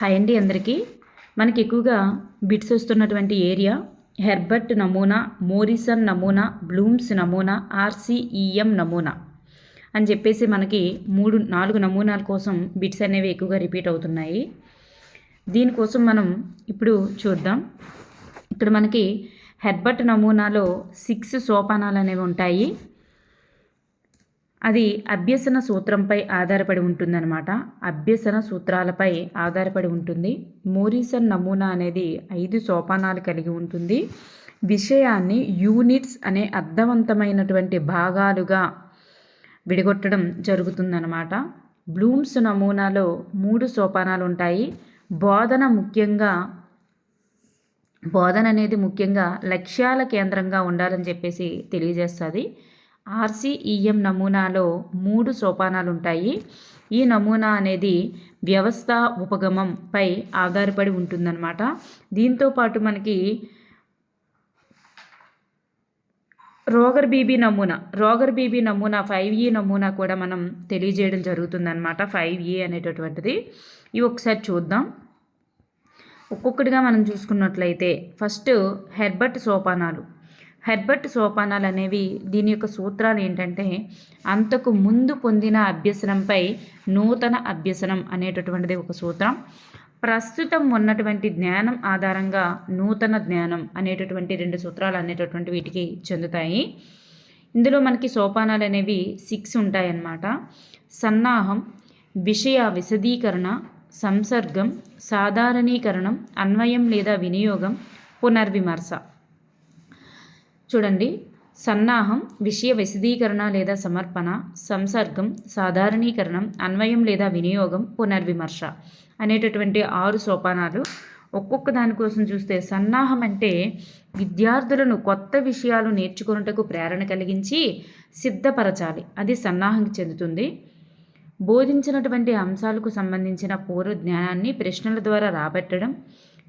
Hi అండి అందరికీ. మనకి ఎక్కువగా బిట్స్ వస్తున్నటువంటి ఏరియా హెర్బర్ట్ నమూనా, మోరిసన్ నమూనా, బ్లూమ్స్ నమూనా, ఆర్సీఈఎం నమూనా అని చెప్పేసి మనకి 4 నమూనాల కోసం బిట్స్ అనేవి ఎక్కువగా రిపీట్ అవుతున్నాయి. దీనికోసం మనం ఇప్పుడు చూద్దాం. ఇక్కడ మనకి హెర్బర్ట్ నమూనాలో 6 సోపానాలు అనేవి ఉంటాయి. అది అభ్యసన సూత్రంపై ఆధారపడి ఉంటుందన్నమాట. అభ్యసన సూత్రాలపై ఆధారపడి ఉంటుంది. మోరిసన్ నమూనా అనేది 5 సోపానాలు కలిగి ఉంటుంది. విషయాన్ని యూనిట్స్ అనే అర్థవంతమైనటువంటి భాగాలుగా విడగొట్టడం జరుగుతుందన్నమాట. బ్లూమ్స్ నమూనాలో 3 సోపానాలు ఉంటాయి. బోధన అనేది ముఖ్యంగా లక్ష్యాల కేంద్రంగా ఉండాలని చెప్పేసి తెలియజేస్తుంది. ఆర్సీఈఎం నమూనాలో 3 సోపానాలు ఉంటాయి. ఈ నమూనా అనేది వ్యవస్థ ఉపగమంపై ఆధారపడి ఉంటుందన్నమాట. దీంతోపాటు మనకి రోగర్ బీబీ నమూనా 5E నమూనా కూడా మనం తెలియజేయడం జరుగుతుందన్నమాట. 5E అనేటటువంటిది ఇవి ఒకసారి చూద్దాం. ఒక్కొక్కటిగా మనం చూసుకున్నట్లయితే ఫస్ట్ హెర్బర్ట్ సోపానాలు అనేవి దీని యొక్క సూత్రాలు ఏంటంటే, అంతకు ముందు పొందిన అభ్యసనంపై నూతన అభ్యసనం అనేటటువంటిది ఒక సూత్రం. ప్రస్తుతం ఉన్నటువంటి జ్ఞానం ఆధారంగా నూతన జ్ఞానం అనేటటువంటి 2 సూత్రాలు అనేటటువంటి వీటికి చెందుతాయి. ఇందులో మనకి సోపానాలు అనేవి 6 ఉంటాయన్నమాట. సన్నాహం, విషయ విశదీకరణ, సంసర్గం, సాధారణీకరణం, అన్వయం లేదా వినియోగం, పునర్విమర్శ. చూడండి, సన్నాహం, విషయ విశదీకరణ లేదా సమర్పణ, సంసర్గం, సాధారణీకరణం, అన్వయం లేదా వినియోగం, పునర్విమర్శ అనేటటువంటి 6 సోపానాలు. ఒక్కొక్క దానికోసం చూస్తే సన్నాహం అంటే విద్యార్థులను కొత్త విషయాలు నేర్చుకున్నటకు ప్రేరణ కలిగించి సిద్ధపరచాలి, అది సన్నాహంకి చెందుతుంది. బోధించినటువంటి అంశాలకు సంబంధించిన పూర్వ జ్ఞానాన్ని ప్రశ్నల ద్వారా రాబట్టడం,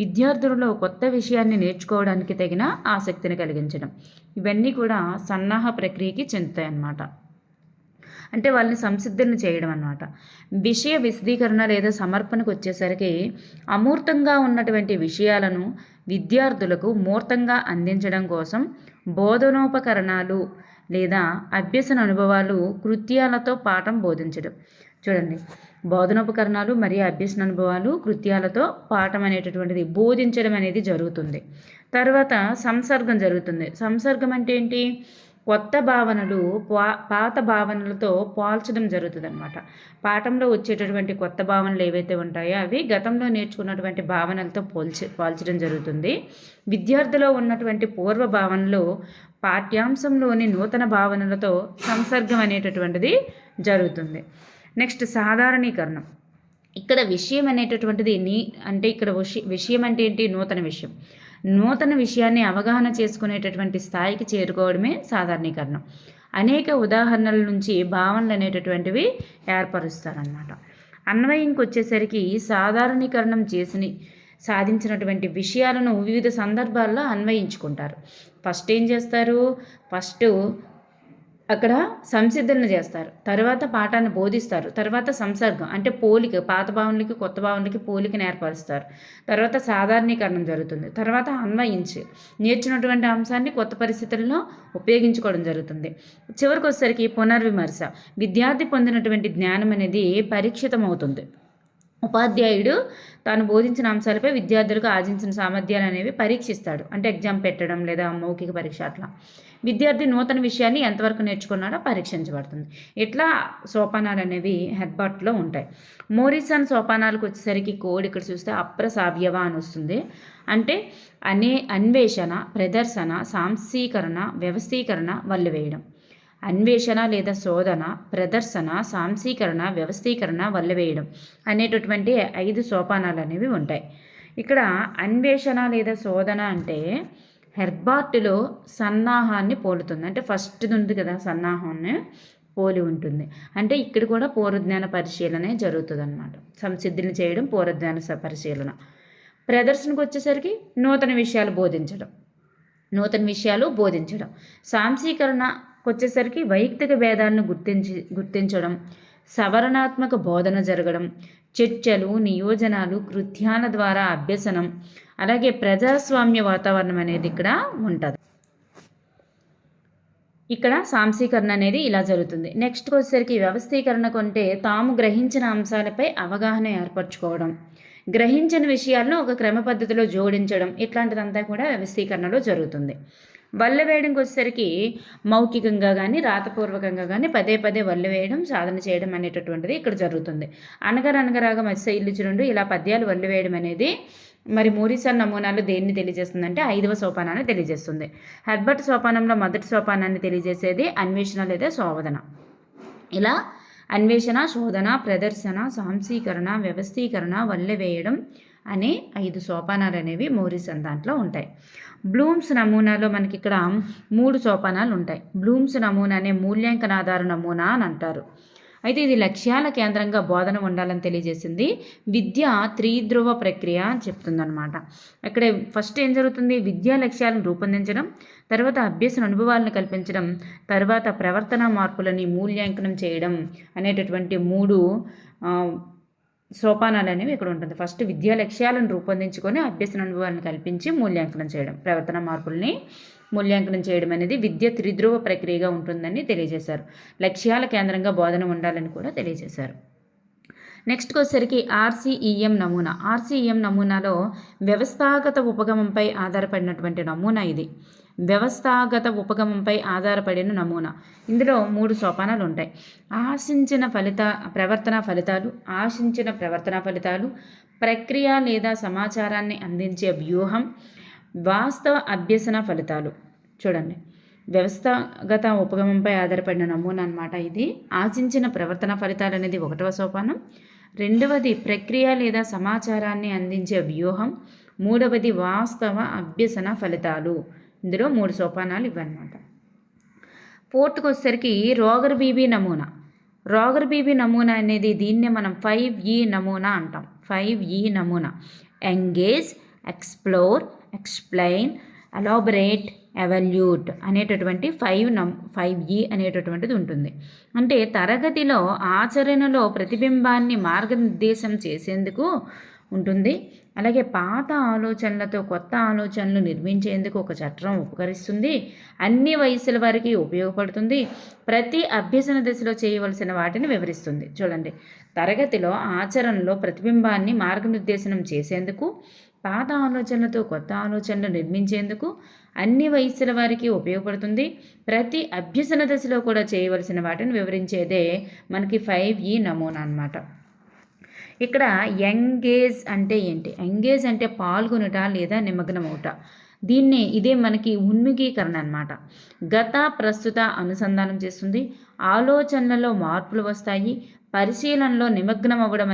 విద్యార్థులలో కొత్త విషయాన్ని నేర్చుకోవడానికి తగిన ఆసక్తిని కలిగించడం, ఇవన్నీ కూడా సన్నాహ ప్రక్రియకి చెందుతాయి అన్నమాట. అంటే వాళ్ళని సంసిద్ధులను చేయడం అన్నమాట. విషయ విశదీకరణ లేదా సమర్పణకు వచ్చేసరికి అమూర్తంగా ఉన్నటువంటి విషయాలను విద్యార్థులకు మూర్తంగా అందించడం కోసం బోధనోపకరణాలు లేదా అభ్యసన అనుభవాలు, కృత్యాలతో పాఠం బోధించడం. చూడండి, బోధనోపకరణాలు మరియు అభ్యసన అనుభవాలు, కృత్యాలతో పాఠం అనేటటువంటిది బోధించడం అనేది జరుగుతుంది. తర్వాత సంసర్గం జరుగుతుంది. సంసర్గం అంటే ఏంటి? కొత్త భావనలు పాత భావనలతో పోల్చడం జరుగుతుంది అనమాట. పాఠంలో వచ్చేటటువంటి కొత్త భావనలు ఏవైతే ఉంటాయో అవి గతంలో నేర్చుకున్నటువంటి భావనలతో పోల్చడం జరుగుతుంది. విద్యార్థిలో ఉన్నటువంటి పూర్వ భావనలు పాఠ్యాంశంలోని నూతన భావనలతో సంసర్గం అనేటటువంటిది జరుగుతుంది. నెక్స్ట్ సాధారణీకరణం. ఇక్కడ విషయం అనేటటువంటిది ఇక్కడ విషయం అంటే ఏంటి? నూతన విషయాన్ని అవగాహన చేసుకునేటటువంటి స్థాయికి చేరుకోవడమే సాధారణీకరణం. అనేక ఉదాహరణల నుంచి భావనలు అనేటటువంటివి ఏర్పరుస్తారన్నమాట. అన్వయంకి వచ్చేసరికి సాధారణీకరణం సాధించినటువంటి విషయాలను వివిధ సందర్భాల్లో అన్వయించుకుంటారు. ఫస్ట్ ఏం చేస్తారు? అక్కడ సంసిద్ధులను చేస్తారు, తర్వాత పాఠాన్ని బోధిస్తారు, తర్వాత సంసర్గం అంటే పోలిక, పాత భావనలకి కొత్త భావనలకి పోలికను ఏర్పరుస్తారు, తర్వాత సాధారణీకరణం జరుగుతుంది, తర్వాత అన్వయించి నేర్చుకున్నటువంటి అంశాన్ని కొత్త పరిస్థితుల్లో ఉపయోగించుకోవడం జరుగుతుంది. చివరికి వచ్చేసరికి పునర్విమర్శ. విద్యార్థి పొందినటువంటి జ్ఞానం అనేది పరీక్షితమవుతుంది. ఉపాధ్యాయుడు తాను బోధించిన అంశాలపై విద్యార్థులకు ఆర్జించిన సామర్థ్యాలు అనేవి పరీక్షిస్తాడు, అంటే ఎగ్జామ్ పెట్టడం లేదా మౌఖిక పరీక్ష. అట్లా విద్యార్థి నూతన విషయాన్ని ఎంతవరకు నేర్చుకున్నాడో పరీక్షించబడుతుంది. ఇట్లా సోపానాలు అనేవి హెర్బర్ట్లో ఉంటాయి. మోరిసన్ సోపానాలకు వచ్చేసరికి కోడ్ ఇక్కడ చూస్తే అప్రసావ్యవ అని వస్తుంది. అంటే అన్వేషణ, ప్రదర్శన, సాంశీకరణ, వ్యవస్థీకరణ, వల్లెవేయడం. అన్వేషణ లేదా శోధన, ప్రదర్శన, సాంశీకరణ, వ్యవస్థీకరణ, వల్లెవేయడం అనేటటువంటి 5 సోపానాలు అనేవి ఉంటాయి. ఇక్కడ అన్వేషణ లేదా శోధన అంటే హెర్బర్ట్లో సన్నాహాన్ని పోలుతుంది. అంటే ఫస్ట్ ఉంది కదా, సన్నాహాన్ని పోలి ఉంటుంది. అంటే ఇక్కడ కూడా పూర్వజ్ఞాన పరిశీలనే జరుగుతుంది అన్నమాట. సంసిద్ధిని చేయడం పూర్వజ్ఞాన పరిశీలన. ప్రదర్శనకు వచ్చేసరికి నూతన విషయాలు బోధించడం. సాంశీకరణకు వచ్చేసరికి వైయక్తిక భేదాలను గుర్తించడం. సవరణాత్మక బోధన జరగడం, చర్చలు, నియోజనాలు, కృత్యాల ద్వారా అభ్యసనం, అలాగే ప్రజాస్వామ్య వాతావరణం అనేది ఇక్కడ ఉంటుంది. ఇక్కడ సాంశీకరణ అనేది ఇలా జరుగుతుంది. నెక్స్ట్ వచ్చేసరికి వ్యవస్థీకరణ కొంటే తాము గ్రహించిన అంశాలపై అవగాహన ఏర్పరచుకోవడం, గ్రహించిన విషయాలను ఒక క్రమ పద్ధతిలో జోడించడం, ఇట్లాంటిదంతా కూడా వ్యవస్థీకరణలో జరుగుతుంది. వల్లెవేయడంకి వచ్చేసరికి మౌఖికంగా కానీ రాతపూర్వకంగా కానీ పదే పదే వల్లెవేయడం, సాధన చేయడం అనేటటువంటిది ఇక్కడ జరుగుతుంది. అనగరనగరాగా మత్స్య ఇల్లుచురుండు ఇలా పద్యాలు వల్లెవేయడం అనేది మరి మూరిసన్ నమూనాలు దేన్ని తెలియజేస్తుందంటే 5వ సోపానాన్ని తెలియజేస్తుంది. హెర్బర్ట్ సోపానంలో మొదటి సోపానాన్ని తెలియజేసేది అన్వేషణ లేదా శోధన. ఇలా అన్వేషణ, శోధన, ప్రదర్శన, సాంశీకరణ, వ్యవస్థీకరణ, వల్లెవేయడం అనే 5 సోపానాలు అనేవి మోరిసన్ దాంట్లో ఉంటాయి. బ్లూమ్స్ నమూనాలో మనకి ఇక్కడ 3 సోపానాలు ఉంటాయి. బ్లూమ్స్ నమూనానే మూల్యాంకనాధార నమూనా అని అంటారు. అయితే ఇది లక్ష్యాల కేంద్రంగా బోధన ఉండాలని తెలియజేసింది. విద్య త్రిధ్రువ ప్రక్రియ అని చెప్తుందన్నమాట. ఇక్కడ ఫస్ట్ ఏం జరుగుతుంది, విద్యా లక్ష్యాలను రూపొందించడం, తర్వాత అభ్యసన అనుభవాలను కల్పించడం, తర్వాత ప్రవర్తన మార్పులని మూల్యాంకనం చేయడం అనేటటువంటి 3 సోపానాలు అనేవి ఇక్కడ ఉంటుంది. ఫస్ట్ విద్యా లక్ష్యాలను రూపొందించుకొని అభ్యసన అనుభవాలను కల్పించి మూల్యాంకనం చేయడం, ప్రవర్తన మార్పుల్ని మూల్యాంకనం చేయడం అనేది విద్య త్రిధ్రువ ప్రక్రియగా ఉంటుందని తెలియజేశారు. లక్ష్యాల కేంద్రంగా బోధన ఉండాలని కూడా తెలియజేశారు. నెక్స్ట్కి వచ్చేసరికి ఆర్సీఈఎం నమూనా. ఆర్సీఈఎం నమూనాలో వ్యవస్థాగత ఉపగమంపై ఆధారపడినటువంటి నమూనా ఇది. వ్యవస్థాగత ఉపగమంపై ఆధారపడిన నమూనా. ఇందులో 3 సోపానాలు ఉంటాయి. ఆశించిన ప్రవర్తన ఫలితాలు, ప్రక్రియ లేదా సమాచారాన్ని అందించే వ్యూహం, వాస్తవ అభ్యసన ఫలితాలు. చూడండి, వ్యవస్థాగత ఉపగమంపై ఆధారపడిన నమూనా అన్నమాట ఇది. ఆశించిన ప్రవర్తన ఫలితాలు అనేది 1వ సోపానం, 2వది ప్రక్రియ లేదా సమాచారాన్ని అందించే వ్యూహం, 3వది వాస్తవ అభ్యసన ఫలితాలు. ఇందులో 3 సోపానాలు ఇవన్నమాట. 4th వచ్చేసరికి రోగర్ బీబీ నమూనా. రోగర్ బీబీ నమూనా అనేది దీన్నే మనం 5E నమూనా అంటాం. 5E నమూనా engage, explore, explain, elaborate, evaluate అనేటటువంటి 5E అనేటటువంటిది ఉంటుంది. అంటే తరగతిలో ఆచరణలో ప్రతిబింబాన్ని మార్గనిర్దేశం చేసేందుకు ఉంటుంది. అలాగే పాత ఆలోచనలతో కొత్త ఆలోచనలు నిర్మించేందుకు ఒక చట్రం ఉపకరిస్తుంది. అన్ని వయసుల వారికి ఉపయోగపడుతుంది. ప్రతి అభ్యసన దశలో చేయవలసిన వాటిని వివరిస్తుంది. చూడండి, తరగతిలో ఆచరణలో ప్రతిబింబాన్ని మార్గనిర్దేశనం చేసేందుకు, పాత ఆలోచనలతో కొత్త ఆలోచనలు నిర్మించేందుకు, అన్ని వయసుల వారికి ఉపయోగపడుతుంది. ప్రతి అభ్యసన దశలో కూడా చేయవలసిన వాటిని వివరించేదే మనకి 5E నమూనా అన్నమాట. ఇక్కడ ఎంగేజ్ అంటే ఏంటి? ఎంగేజ్ అంటే పాల్గొనుట లేదా నిమగ్నమవుట. ఇదే మనకి ఉన్ముఖీకరణ అన్నమాట. గత ప్రస్తుత అనుసంధానం చేస్తుంది. ఆలోచనలలో మార్పులు వస్తాయి. పరిశీలనలో నిమగ్నం అవ్వడం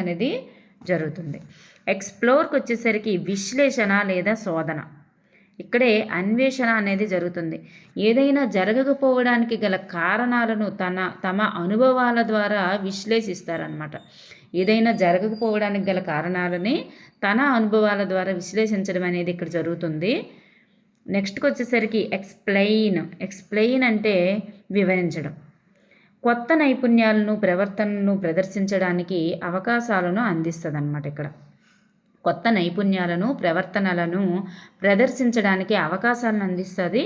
అనేది జరుగుతుంది. ఎక్స్ప్లోర్కి వచ్చేసరికి విశ్లేషణ లేదా శోధన. ఇక్కడే అన్వేషణ అనేది జరుగుతుంది. ఏదైనా జరగకపోవడానికి గల కారణాలను తమ అనుభవాల ద్వారా విశ్లేషిస్తారనమాట. ఏదైనా జరగకపోవడానికి గల కారణాలని తన అనుభవాల ద్వారా విశ్లేషించడం అనేది ఇక్కడ జరుగుతుంది. నెక్స్ట్కి వచ్చేసరికి ఎక్స్ప్లెయిన్ అంటే వివరించడం. కొత్త నైపుణ్యాలను, ప్రవర్తనను ప్రదర్శించడానికి అవకాశాలను అందిస్తుంది అన్నమాట. ఇక్కడ కొత్త నైపుణ్యాలను, ప్రవర్తనలను ప్రదర్శించడానికి అవకాశాలను అందిస్తుంది.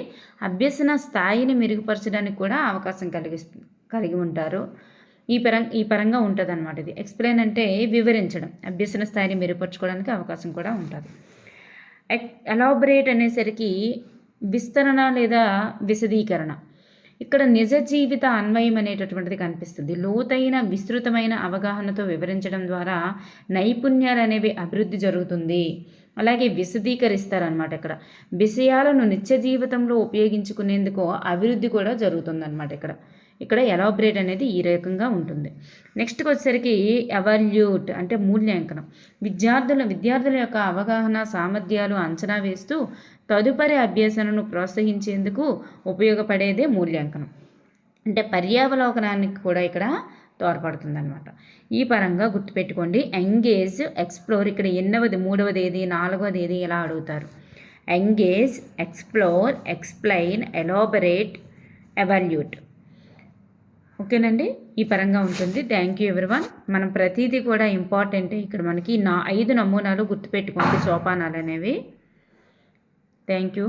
అభ్యసన స్థాయిని మెరుగుపరచడానికి కూడా అవకాశం కలిగి ఉంటారు. ఈ పరంగా ఉంటుంది అన్నమాట. ఇది ఎక్స్ప్లెయిన్ అంటే వివరించడం, అభ్యసన స్థాయిని మెరుగుపరచుకోవడానికి అవకాశం కూడా ఉంటుంది. ఎలాబరేట్ అనేసరికి విస్తరణ లేదా విశదీకరణ. ఇక్కడ నిజ జీవిత అన్వయం అనేటటువంటిది కనిపిస్తుంది. లోతైన విస్తృతమైన అవగాహనతో వివరించడం ద్వారా నైపుణ్యాలు అనేవి అభివృద్ధి జరుగుతుంది. అలాగే విశదీకరిస్తారనమాట. ఇక్కడ విషయాలను నిత్య జీవితంలో ఉపయోగించుకునేందుకు అభివృద్ధి కూడా జరుగుతుందన్నమాట. ఇక్కడ ఎలాబరేట్ అనేది ఈ రకంగా ఉంటుంది. నెక్స్ట్కి వచ్చేసరికి ఎవాల్యూట్ అంటే మూల్యాంకనం. విద్యార్థుల యొక్క అవగాహన సామర్థ్యాలు అంచనా వేస్తూ తదుపరి అభ్యసనను ప్రోత్సహించేందుకు ఉపయోగపడేదే మూల్యాంకనం. అంటే పర్యావలోకనానికి కూడా ఇక్కడ తోడ్పడుతుందన్నమాట. ఈ పరంగా గుర్తుపెట్టుకోండి. Engage, explore. ఇక్కడ ఎన్నవది, 3వది ఏది, 4వది ఏది ఇలా అడుగుతారు. Engage, explore, explain, elaborate, evaluate. ఓకేనండి, ఈ పరంగా ఉంటుంది. Thank you everyone. మనం ప్రతిదీ కూడా ఇంపార్టెంటే. ఇక్కడ మనకి 5 నమూనాలు గుర్తుపెట్టుకోండి సోపానాలు అనేవి. Thank you.